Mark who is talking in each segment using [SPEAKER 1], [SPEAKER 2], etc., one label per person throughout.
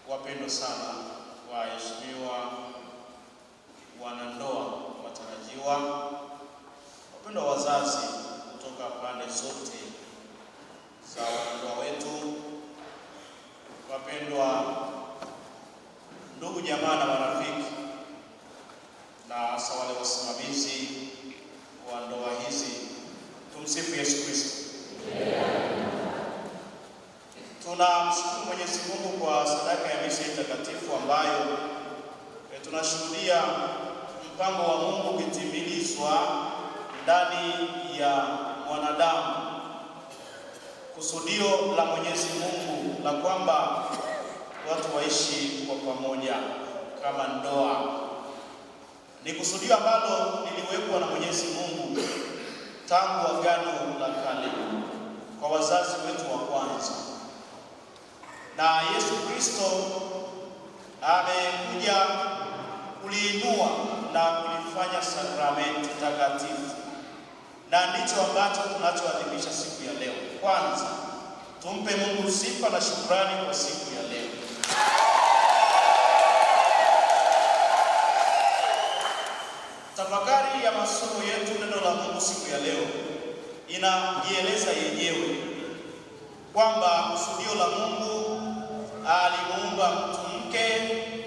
[SPEAKER 1] Wapendwa sana waheshimiwa wanandoa watarajiwa, wapendwa wazazi kutoka pande zote za wanandoa wetu, wapendwa ndugu jamaa na marafiki, na hasa wale wasimamizi wa ndoa hizi, tumsifu Yesu Kristo. Tunamshukuru Mwenyezi Mungu kwa sadaka ya misa takatifu ambayo tunashuhudia mpango wa Mungu ukitimilizwa ndani ya mwanadamu. Kusudio la Mwenyezi Mungu la kwamba watu waishi kwa pamoja kama ndoa ni kusudio ambalo liliwekwa na Mwenyezi Mungu tangu Agano la Kale kwa wazazi wetu wa kwanza. Na Yesu Kristo amekuja kuliinua na kulifanya sakramenti takatifu, na ndicho ambacho tunachoadhimisha siku ya leo. Kwanza tumpe Mungu sifa na shukrani kwa siku ya leo. Tafakari ya masomo yetu, neno la Mungu siku ya leo inajieleza yenyewe kwamba kusudio la Mungu alimuumba mtu mke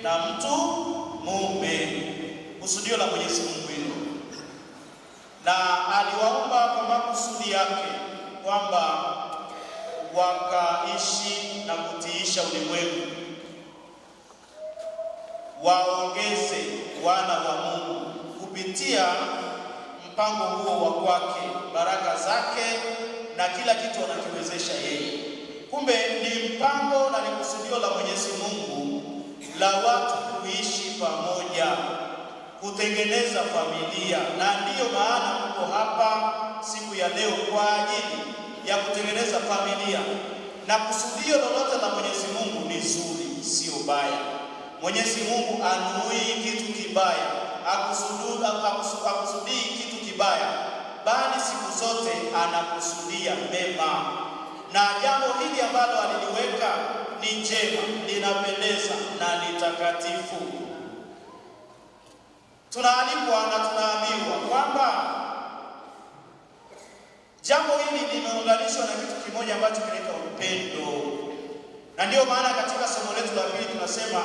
[SPEAKER 1] na mtu mume, kusudio la Mwenyezi Mungu hilo, na aliwaumba kwa makusudi yake kwamba wakaishi na kutiisha ulimwengu, waongeze wana wa Mungu kupitia mpango huo wa kwake, baraka zake na kila kitu anakiwezesha yeye. Kumbe ni mpango na ni kusudio la Mwenyezi Mungu la watu kuishi pamoja, kutengeneza familia, na ndiyo maana tuko hapa siku ya leo kwa ajili ya kutengeneza familia. Na kusudio lolote la Mwenyezi Mungu ni zuri, sio baya. Mwenyezi Mungu anui kitu kibaya, akusudii kitu kibaya, bali siku zote anakusudia mema. Na jambo hili ambalo aliliweka ni njema, linapendeza na ni takatifu. Tunaalikwa na tunaambiwa kwamba jambo hili limeunganishwa na kitu kimoja ambacho kinaitwa upendo. Na ndiyo maana katika somo letu la pili tunasema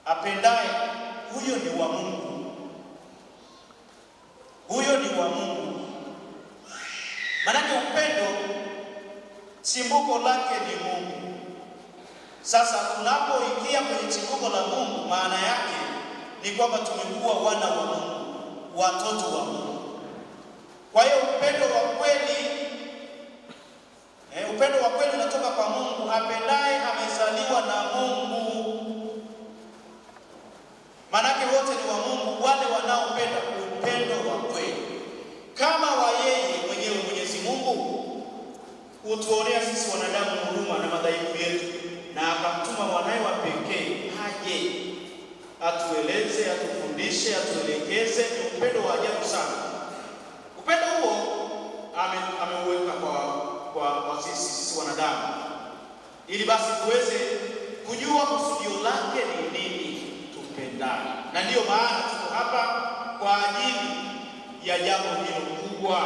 [SPEAKER 1] apendaye huyo ni wa Mungu. Huyo ni wa Mungu. Maanake upendo chimbuko lake ni Mungu. Sasa tunapoingia kwenye chimbuko la Mungu, maana yake ni kwamba tumekuwa wana wa Mungu, watoto wa Mungu. Kwa hiyo upendo wa kweli unatoka kwa Mungu. Apendaye amezaliwa na Mungu. Maanake wote ni wa Mungu, wale wanaopenda upendo wa kweli kama wa yeye mwenyewe. Mwenyezi Mungu hutuonea sisi wanadamu huruma na madhaifu yetu, na akamtuma mwanae wa pekee aje atueleze, atufundishe, atuelekeze. Ni upendo wa ajabu sana. Upendo huo ameuweka kwa sisi wanadamu, ili basi tuweze kujua kusudio lake ni nini, tupendane. Na ndiyo maana tuko hapa kwa ajili ya jambo hilo kubwa.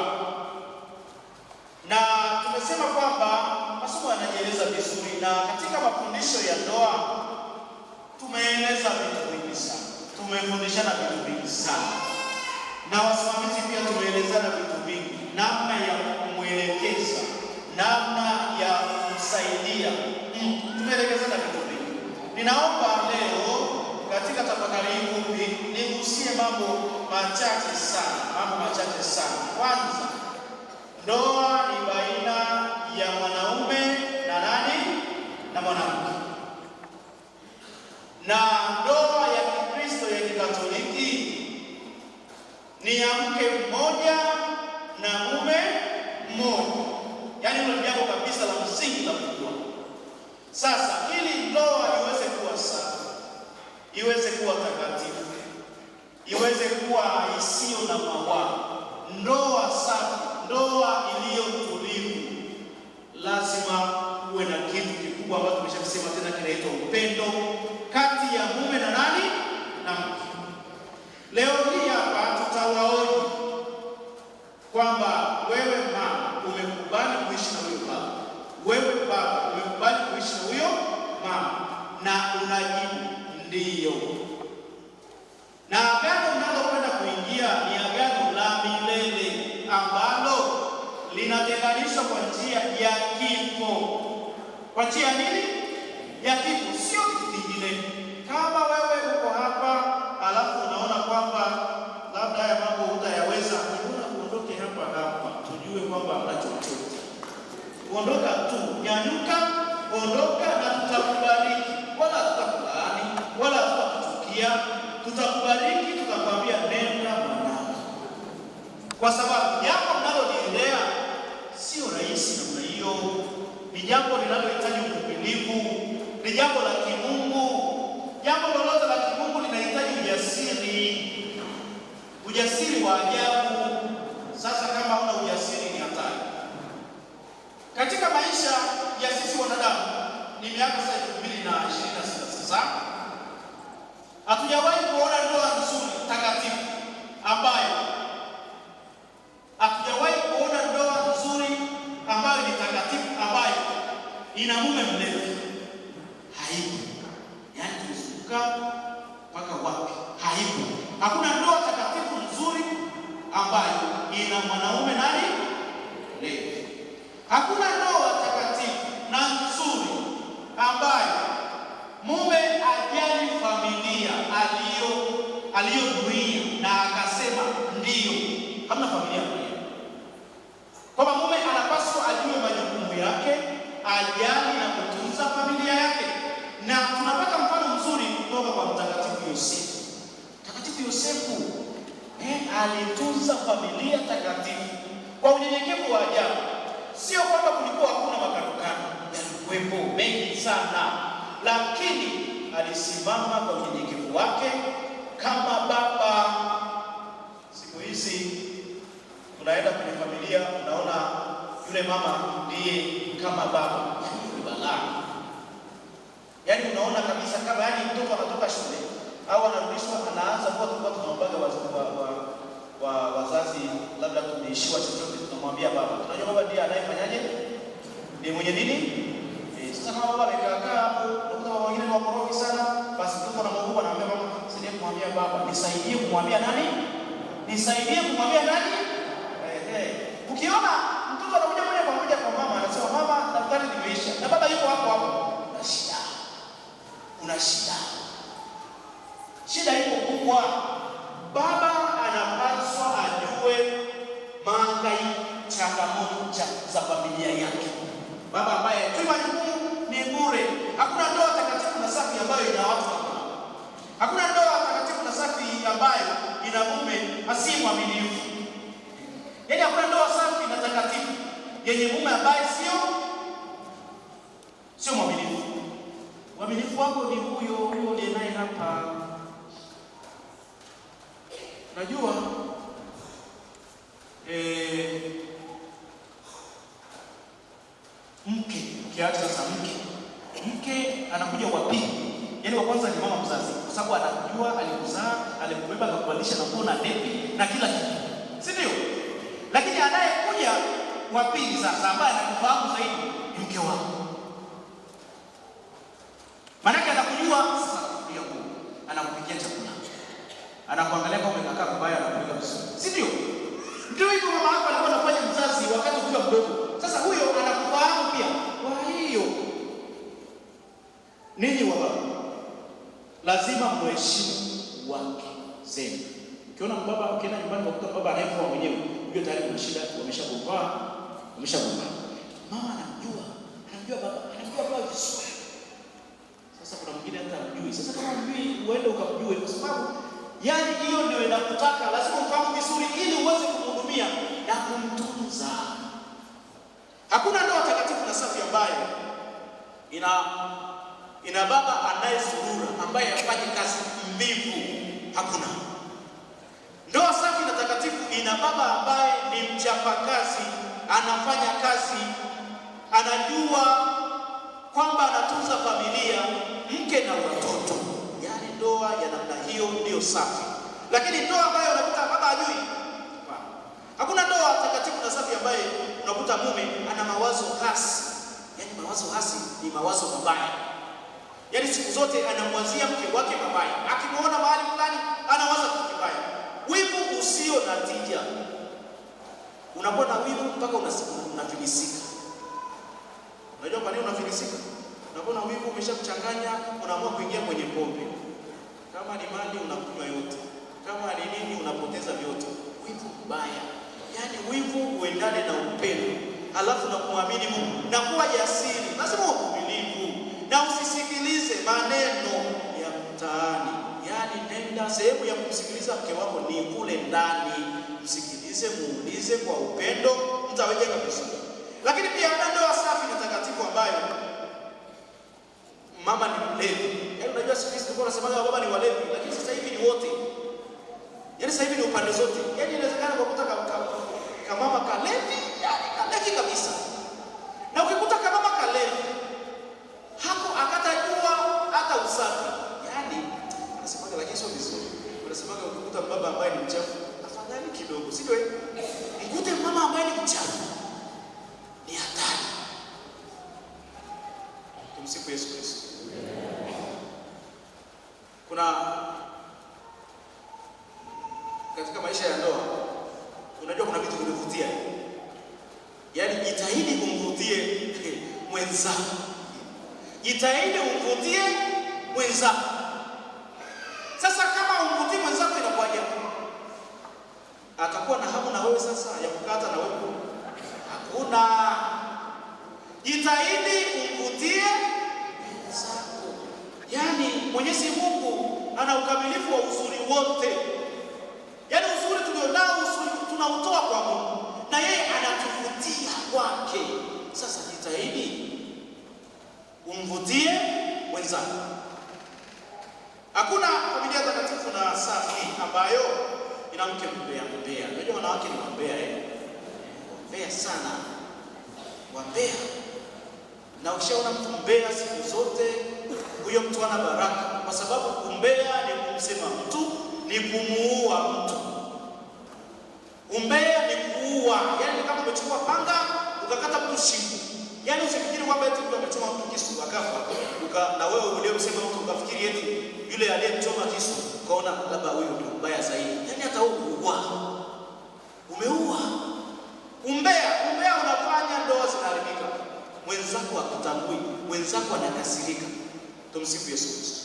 [SPEAKER 1] Na tumesema kwamba masomo yanajieleza vizuri, na katika mafundisho ya ndoa tumeeleza vitu vingi sana, tumefundishana vitu vingi sana, na wasimamizi pia tumeelezana vitu vingi, namna ya kumwelekeza, namna ya kumsaidia. Tumeelekezana vitu vingi. Ninaomba leo katika tafakari hii nigusie mambo machache sana. Kwanza, ndoa ni baina ya mwanaume na nani? Na mwanamke. Na ndoa ya Kikristo ya Kikatoliki ni ya mke mmoja na mume mmoja. Yaani hilo jambo kabisa la msingi la kujua. Sasa ili ndoa iweze kuwa safi, iweze kuwa takatifu, iweze kuwa isiyo na mawaa, ndoa safi, ndoa iliyo tulivu, lazima uwe na kikubwa ambacho tumeshakisema tena, kinaitwa upendo kati ya mume na nani na mke. Leo hii hapa tutawaoji kwamba wewe mama umekubali kuishi na huyo baba, wewe baba umekubali kuishi na huyo mama, na unajibu ndiyo. Na agano unalokwenda kuingia ni agano la milele ambalo linatenganishwa kwa njia ya kifo. Kwa njia nini? Ya kifo, sio kitu kingine. Kama wewe uko hapa alafu unaona kwamba labda haya mambo hutayaweza, mbona uondoke hapa tujue kwamba hamna chochote. Ondoka tu, nyanyuka, ondoka na tutakubariki. Wala tutakulaani, wala tutakuchukia, tutakubariki, tutakwambia nenda mwanangu. Kwa sababu jambo mnaloliendea sio rahisi namna hiyo. Ni jambo linalohitaji uvumilivu, ni jambo la kimungu. Jambo lolote la kimungu linahitaji ujasiri wa ajabu. Sasa kama huna ujasiri ni hatari. Katika maisha ya sisi wanadamu, ni miaka sasa 2026 sasa, hatujawahi kuona ndoa nzuri takatifu ambayo ni takatifu, ambayo ina mume mlevi. Haipo. Yaani tuzunguka mpaka wapi? Haipo. Hakuna ndoa takatifu nzuri ambayo ina mwanaume nani mlevi. Hakuna ndoa takatifu na nzuri ambayo mume ajali familia aliyoduia na akasema ndiyo. Hamna familia moja. Kwamba mume anapaswa ajue majukumu yake, ajali na kutunza familia yake. Na tunapata mfano mzuri kutoka kwa Mtakatifu Yosefu. Mtakatifu Yosefu alitunza familia takatifu kwa unyenyekevu wa ajabu. Sio kwamba kulikuwa hakuna makarukano, yalikuwepo mengi sana, lakini alisimama kwa unyenyekevu wake kama baba. Siku hizi unaenda kwenye familia, unaona yule mama ndiye kama baba. Balaa. Yaani unaona kabisa kama mtoto anatoka shule au anarudishwa, anaanza kwa tunaombaga wazazi, labda tumeishiwa chochote, tunamwambia baba. Tunajua baba ndiye anayefanyaje? Ndiye mwenye nini? Sasa kama baba amekaa hapo, unakuta wengine ni wakorofi sana, basi mtoto anamwogopa, anamwambia mama, "Nisaidie kumwambia baba." Nisaidie kumwambia nani? Nisaidie kumwambia nani? Ukiona mtoto anakuja moja kwa moja kwa mama, anasema mama, daftari limeisha, na baba yuko hapo, una shida. Shida iko kubwa. Baba anapaswa ajue changamoto za familia yake. Baba ambaye tu majukumu ni bure. Hakuna ndoa takatifu na safi ambayo ina watu hapa. Hakuna ndoa takatifu na safi ambayo ina mume asiye mwaminifu. Yaani hakuna ndoa safi na takatifu yenye mume ambaye sio mwaminifu. Mwaminifu wako ni huyo ndiye naye hapa. Najua mke, ukiacha sasa mke anakuja wa pili. Yaani wa kwanza ni mama mzazi, kwa sababu anajua alikuzaa, alikubeba, akakubadilisha na kuona nepi na kila kitu, si ndio? Lakini anayekuja wa pili sasa, ambaye anakufahamu zaidi, ni mke wako. Maana anakujua sasa, anakupikia chakula, anakuangalia kama umekaa kubaya, anakupiga vizuri, si ndio? Ndio hivyo mama yako alikuwa anafanya mzazi wakati ukiwa mdogo. Sasa huyo anakufahamu pia. Kwa hiyo ninyi wa baba lazima mheshimu wake zenu. Ukiona baba, ukienda nyumbani ukakuta baba anayefua mwenyewe, hiyo tayari kuna shida, wameshagombana. Mama anamjua baba vizuri. Sasa kuna mwingine hata hamjui. Sasa kama hamjui, uende ukamjue, kwa sababu yaani hiyo ndio inakutaka, lazima ufahamu vizuri ili uweze kumhudumia na kumtunza. Hakuna ndoa takatifu na safi ambayo ina baba anayezurura, ambaye afanye kazi mvivu. Hakuna. Ndoa safi na takatifu ina baba ambaye ni mchapakazi, anafanya kazi, anajua kwamba anatunza familia, mke na watoto. Yaani ndoa ya namna hiyo ndio safi. Lakini ndoa ambayo unakuta baba hajui, hakuna ndoa takatifu na safi ambaye unakuta mume ana mawazo hasi. Yaani mawazo hasi ni mawazo mabaya. Yaani siku zote anamwazia mke wake mabaya. Akimuona mahali fulani anawaza kitu kibaya. Wivu usio na tija. Unakuwa na wivu mpaka unafilisika. Unajua kwa nini unafilisika? Unakuwa na wivu umeshakuchanganya, unaamua kuingia kwenye pombe. Kama ni mali unakunywa yote. Kama ni nini unapoteza vyote. Wivu mbaya. Yaani wivu uendane na upendo. Halafu na kumwamini Mungu na kuwa jasiri. Lazima uvumilivu na usisikilize maneno ya mtaani. Yaani nenda sehemu ya kumsikiliza mke wako ni kule ndani. Msikilize, muulize kwa upendo, mtawejenga vizuri. Lakini pia ndoa safi na takatifu ambayo mama ni mlevi. Yaani unajua siku hizi tulikuwa tunasema baba ni walevi, lakini sasa hivi ni wote. Yaani sasa hivi ni upande zote. Yaani inawezekana kwa kuta kama mama kalevi, yaani kalevi kabisa. Na ukikuta kama mama kalevi, hapo akatajua hata usafi. Yaani anasemaga lakini sio vizuri. Anasemaga ukikuta baba ambaye ni mchafu, afadhali kidogo, si ndio? Ukikute mama ambaye ni mchafu, ni hatari. Tumsifu Yesu Kristo. Kuna katika maisha ya ndoa, unajua kuna vitu vinavutia. Yaani jitahidi kumvutie mwenzako. Jitahidi umvutie mwenzako. Sasa kama umvutie mwenzako inakuwaje? Atakuwa na hamu na wewe sasa ya kukata na wewe? Hakuna. Jitahidi umvutie mwenzako. Yaani Mwenyezi Mungu ana ukamilifu wa uzuri wote. Yaani uzuri tulionao, uzuri tunautoa kwa Mungu na yeye anatuvutia kwake. Sasa jitahidi umvutie mwenzako. Hakuna familia takatifu na safi ambayo ina mke mbea. Unajua wanawake ni wambea mbea sana. Wambea. Na ukishaona mtu mbea siku zote, huyo mtu ana baraka, kwa sababu umbea ni kumsema mtu, ni kumuua mtu. Umbea ni kuua. Yaani kama umechukua panga ukakata mtu shingo. Yaani usifikiri kwamba eti mtu amechoma mtu kisu akafa, na wewe uliyemsema mtu ukafikiri eti yule aliyemchoma kisu ukaona labda huyo ndio mbaya zaidi. Yaani hata umeua. Umbea unafanya ndoa zinaharibika. Mwenzako hakutambui, mwenzako anakasirika. Tumsifu Yesu Kristo.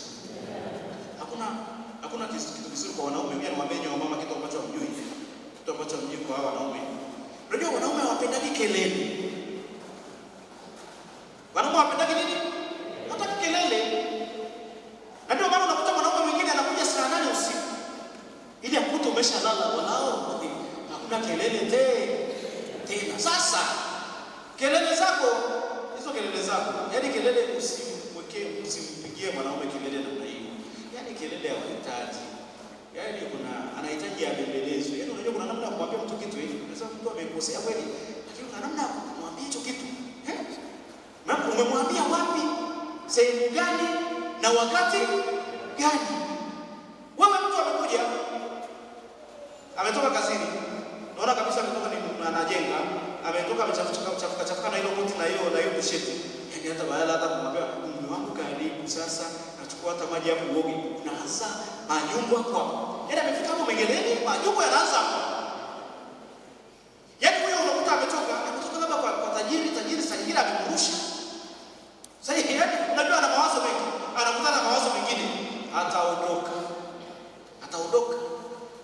[SPEAKER 1] Hakuna kitu kizuri kwa wanaume. Mimi namwambia wa mama kitu ambacho hamjui. Kitu ambacho hamjui kwa hawa wanaume. Unajua wanaume hawapendagi kelele. Wanaume hawapendagi nini? Hata kelele. Na ndio maana unakuta mwanaume mwingine anakuja saa 8 usiku. Ili akute umeshalala walao. Hakuna kelele tena. Sasa kelele zako, hizo kelele zako. Yaani kelele usimpigie mwanaume kelele namna hiyo. Yaani kelele hawahitaji. Yaani anahitaji abembelezwe. Yaani unajua kuna namna ya kumwambia mtu kitu hivi. Unaweza mtu amekosea kweli, lakini kuna namna ya kumwambia hicho kitu. Umemwambia wapi? Sehemu gani? Na wakati gani? Wewe mtu amekuja, ametoka kazini. Naona kabisa ametoka ni anajenga, ametoka amechafuka na hilo koti na hiyo busheti. Yaani hata baada hata kumwambia mume wangu karibu sasa, nachukua hata maji hapo uoge. Unaanza manyumba kwa. Yaani amefika hapo Mengeleni, manyumba yanaanza. Yaani huyo unakuta ametoka labda kwa tajiri sajira amemrusha. Sasa yaani unajua ana mawazo mengi. Anakutana na mawazo mengine, ataondoka.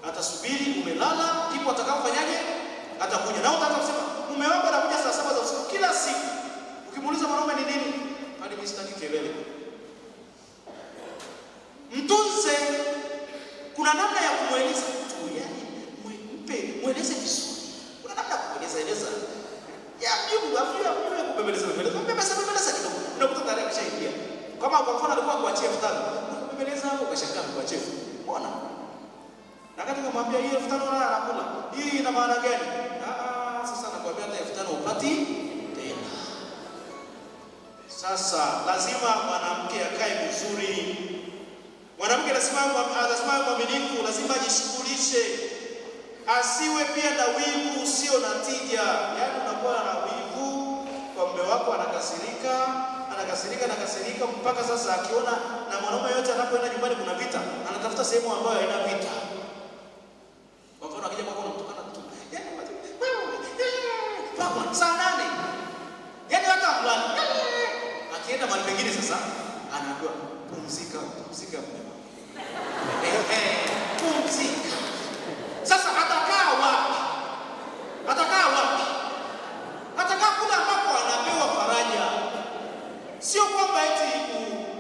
[SPEAKER 1] Atasubiri umelala, ndipo atakaofanyaje? Atakuja. Na utaanza kusema mume wangu anakuja saa 7 za usiku kila siku. Ukimuuliza mwanaume ni nini? Hadi mimi sitaki kelele. Mtunze. Kuna namna ya kumweleza mtu, yaani mweleze vizuri. Kuna namna ya kumweleza. Ya mjumbe afia kubembeleza kidogo. Unakuta tayari kishaingia. Kama kwa mfano alikuwa kuachia 5,000, kubembeleza hapo ukashangaa kuachia. Mbona? Na kati kumwambia hii 5,000 anakula. Hii ina maana gani? Sasa nakwambia hata 5,000 upati tena. Sasa lazima mwanamke akae vizuri. Mwanamke lazima mwaminifu, lazima ajishughulishe, asiwe pia na wivu usio na tija. Yaani unakuwa na wivu kwa mume wako, anakasirika mpaka sasa akiona na mwanaume yote anapoenda nyumbani kuna vita, anatafuta sehemu ambayo haina vita. Kwa mfano akija kwako unamtukana mtu, saa 8, yaani hata mlani. Akienda mahali pengine sasa anaambiwa pumzika pumzika. Sasa atakaa wapi? Atakaa kule ambapo anapewa faraja. Sio kwamba eti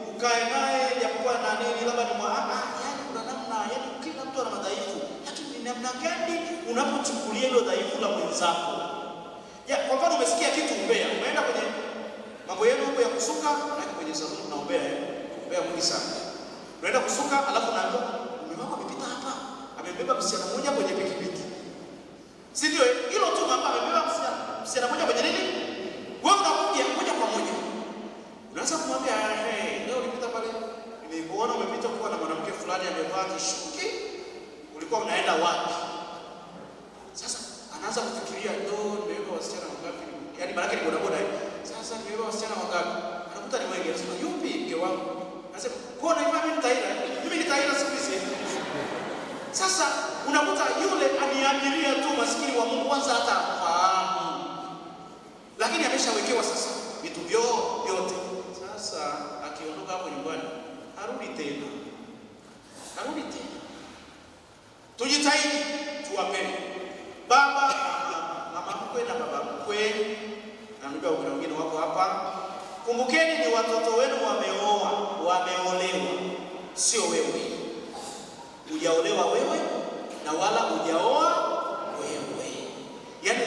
[SPEAKER 1] ukae naye japokuwa na nini labda ni yaani kuna namna, yaani kila mtu ana madhaifu. Lakini ni namna gani unapochukulia hilo dhaifu la mwenzako? Kwa mfano umesikia kitu umbea, umeenda kwenye mambo yenu huko ya kusuka, na kwenye saluni na umbea mwingi sana. Unaenda kusuka alafu naambia mume wako amepita hapa, amebeba msichana mmoja kwenye pikipiki. Si ndio? Hilo tu mama amebeba msichana mmoja kwenye nini? Wewe unakuja moja kwa moja. Unaanza kumwambia leo ulipita pale, nimekuona umepita kwa na mwanamke fulani amevaa kishuki, ulikuwa unaenda wapi? Sasa anaanza kufikiria nimebeba wasichana wangapi? Yaani baraka ni bodaboda. Sasa nimebeba wasichana wangapi? Anakuta ni wengi. Anasema yupi mke wangu? Anasema kwa nini mimi ni Taira siku hizi. Sasa unakuta yule aniamilia tu, maskini wa Mungu kwanza hata fahamu. Lakini ameshawekewa sasa vitu vyote. Sasa akiondoka hapo nyumbani, arudi tena. Tujitahidi tuwapende baba mama mkwe na baba mkwe, na ndugu wengine wako hapa. Kumbukeni ni watoto wenu wameolewa, sio wewe. Hujaolewa wewe na wala hujaoa wewe. Yaani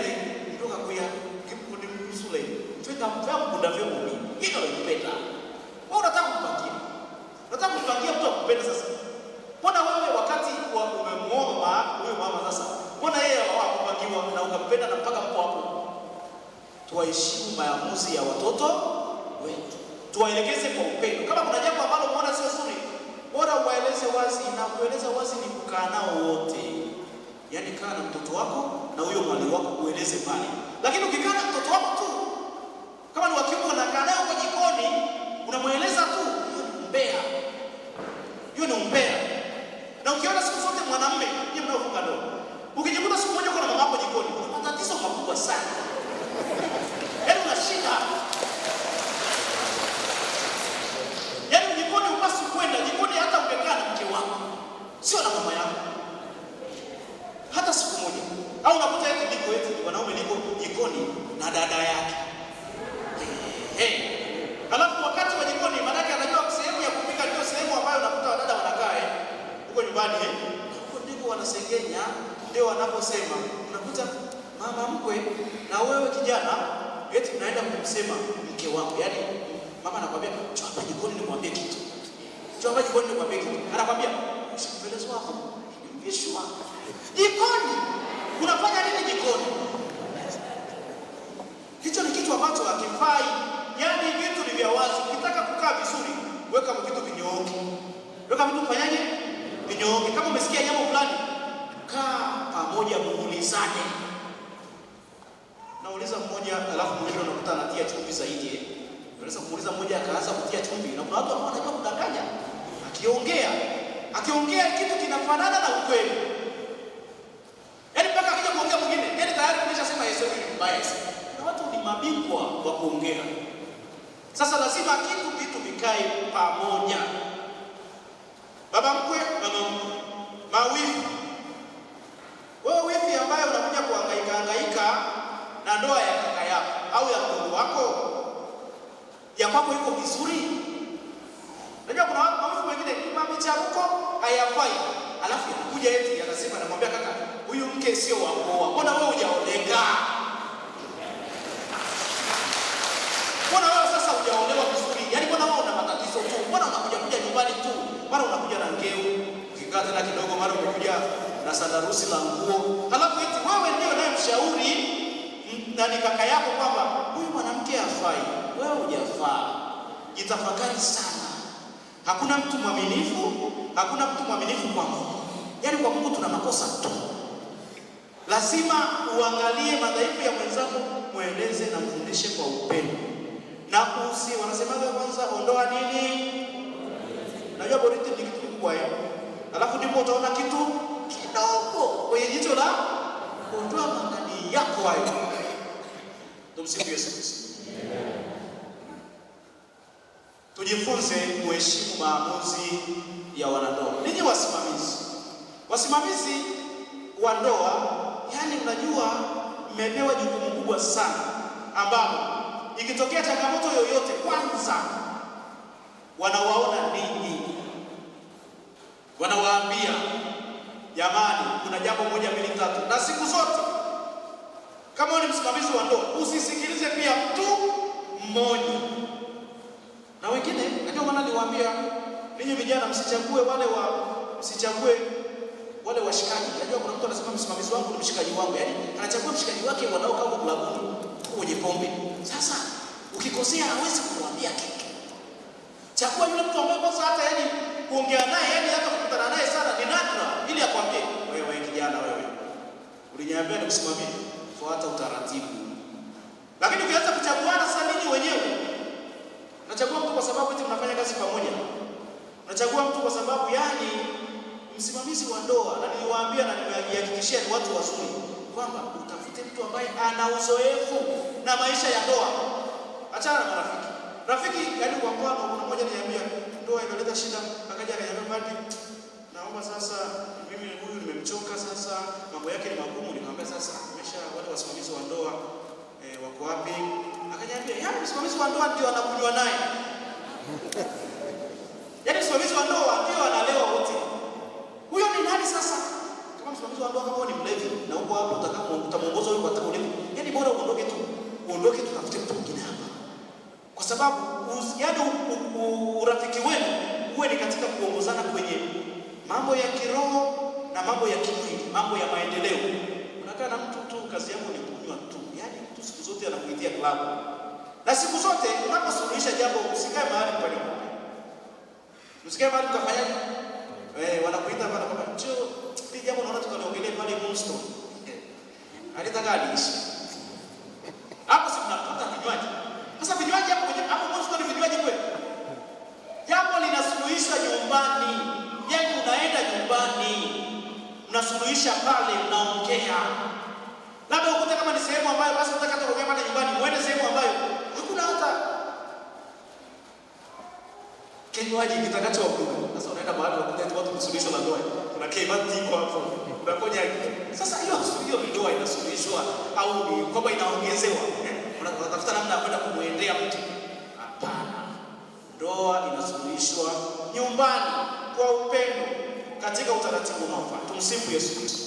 [SPEAKER 1] ndio kakuya kipindi msule. Tweka mtambo ndio mimi. Hilo unapenda. Wewe unataka kumpatia. Unataka kumpatia mtu akupenda sasa. Mbona wewe wakati umemuoa huyo mama sasa, mbona yeye hakupangiwa na ukampenda na mpaka mpo hapo? Tuwaheshimu maamuzi ya watoto wetu. Tuwaelekeze kwa upendo. Kama kuna jambo ambalo unaona sio zuri, bora uwaeleze wazi, na kueleza wazi ni kukaa nao wote. Yaani kaa na mtoto wako na huyo mwali wako ueleze pale. Lakini ukikaa na mtoto wako tu, kama ni wa kiume unakaa naye kwa jikoni, unamueleza tu, hiyo ni umbea. Na ukiona siku zote mwanamume, ni mnaofunga ndoa, ukijikuta siku moja kuna mama yako jikoni, kuna matatizo makubwa sana. Yaani unashinda. Yaani jikoni upasi kwenda jikoni hata ungekaa na mke wako, sio na mama yako. Hata siku moja. Au unakuta eti wanaume niko jikoni na dada yake. Alafu wakati wa jikoni maana anajua sehemu ya kupika ndio sehemu ambayo unakuta wadada wanakaa huko nyumbani huko ndiko wanasengenya, ndio wanaposema. Unakuta mama mkwe na wewe kijana eti mnaenda kumsema mke wako. Yaani mama anakuambia njoo hapa jikoni nimwambie kitu. Anakuambia usimpeleze wako. Vishwa. Jikoni. Unafanya nini jikoni? Hicho ni kitu ambacho hakifai. Yaani vitu ni vya wazi. Ukitaka kukaa vizuri, weka vitu vinyooke. Weka vitu fanyaje? Vinyooke. Kama umesikia jambo fulani, kaa pamoja muulizane. Nauliza mmoja alafu mwingine unakuta anatia chumvi zaidi. Unaweza kumuuliza mmoja akaanza kutia chumvi, na kuna watu ambao wanajua kudanganya. Akiongea kitu kinafanana na ukweli. Yaani mpaka akija kuongea mwingine, yaani tayari umeshasema Yesu ni mbaya sana. Na watu ni mabingwa wa kuongea. Sasa lazima vitu vikae pamoja. Baba mkwe, mama mkwe, mawifi. Wewe wifi ambaye unakuja kuhangaika na ndoa ya kaka yako au ya mdogo wako, ya kwako iko vizuri. Unajua kuna watu wengine macharuko hayafai. Alafu anakuja eti anasema, anamwambia kaka, huyu mke sio wa kuoa. Mbona wewe hujaoleka? Mbona wewe sasa hujaolewa vizuri? Yaani mbona wewe una matatizo tu? Mbona unakuja nyumbani tu? Mara unakuja na ngeu, ukikaa tena kidogo mara umekuja na sandarusi la nguo. Alafu eti wewe ndio unayemshauri na ni kaka yako kwamba huyu mwanamke hafai. Wewe hujafaa. itafakari sana. Hakuna mtu mwaminifu, hakuna mtu mwaminifu kwa Mungu. Yaani kwa Mungu tuna makosa tu. Lazima uangalie madhaifu ya mwenzako, mueleze na mfundishe kwa upendo. Na wanasemaga kwanza ondoa nini? Najua boriti ni kitu kikubwa hiyo. Alafu ndipo utaona kitu kidogo kwenye jicho la ondoa magadi yako hayo. Tumsifu Yesu Kristo. Tujifunze kuheshimu maamuzi ya wanandoa. Ninyi wasimamizi wa ndoa, yani unajua mmepewa jukumu kubwa sana ambapo ikitokea changamoto yoyote kwanza wanawaona ninyi. Wanawaambia, jamani, kuna jambo moja mbili tatu. Na siku zote kama ni msimamizi wa ndoa, usisikilize pia mtu mmoja. Na wengine, ndio maana niwaambia ninyi vijana msichague wale washikaji. Unajua kuna mtu anasema msimamizi wangu ni mshikaji wangu. Yaani anachagua mshikaji wake wanaokaa kwa klabuni kwenye pombe. Sasa ukikosea hawezi kumwambia kitu. Chagua yule mtu ambaye kwanza hata yani kuongea naye, yani hata kukutana naye sana ni nadra, ili akwambie, wewe kijana wewe, uliniambia nikusimamie, fuata utaratibu. Lakini ukianza kuchaguana sasa ninyi wenyewe, unachagua mtu kwa sababu eti mnafanya kazi pamoja. Unachagua mtu kwa sababu yani msimamizi wa ndoa, na niliwaambia na nimehakikishia ni watu wazuri kwamba utafute mtu ambaye ana uzoefu na maisha ya ndoa. Achana na marafiki. Rafiki yani kwa mfano kuna mmoja ananiambia ndoa inaleta shida, akaja akaniambia badi, naomba sasa mimi huyu nimemchoka sasa, mambo yake ni magumu. Nikamwambia sasa nimesha wale wasimamizi wa ndoa wako wapi? Akaniambia yani msimamizi wa ndoa ndio anakunywa naye. Yani msimamizi wa ndoa ndio analewa wote. Huyo ni nani sasa? Kama msimamizi wa ndoa kama ni mlevi na uko hapo utamuongoza huyo kwa tabulimu. Yani bora uondoke tu tafute mtu mwingine hapa. Kwa sababu yani urafiki wenu uwe ni katika kuongozana kwenye mambo ya kiroho na mambo ya kimwili, mambo ya maendeleo. Unakaa na mtu tu kazi yako ni kunywa tu. Yani mtu siku zote anakuitia klabu. Na siku zote unaposuluhisha jambo usikae mahali pale. Usikae mahali ukafanyaje? Wanakuita hapa na kwamba njoo hili jambo naona tukaliongelea pale Moonstone. Alitaka adishi. Hapo si mnapata vinywaji. Sasa vinywaji hapo Moonstone vinywaji kweli. Jambo linasuluhishwa nyumbani. Yaani unaenda nyumbani, mnasuluhisha pale, mnaongea. Labda ukute kama ni sehemu ambayo basi unataka kuongea pale nyumbani, muende sehemu ambayo hakuna hata kinywaji kitakachokuwa. Sasa unaenda mahali wakuta watu kusuluhisha na ndoa. Kuna kebati kwa hapo. Unakonya. Sasa hiyo ndoa inasuluhishwa au ni kwamba inaongezewa? Unatafuta namna ya kwenda kumuendea mtu. Hapana. Ndoa inasuluhishwa nyumbani kwa upendo katika utaratibu unaofaa. Tumsifu Yesu Kristo.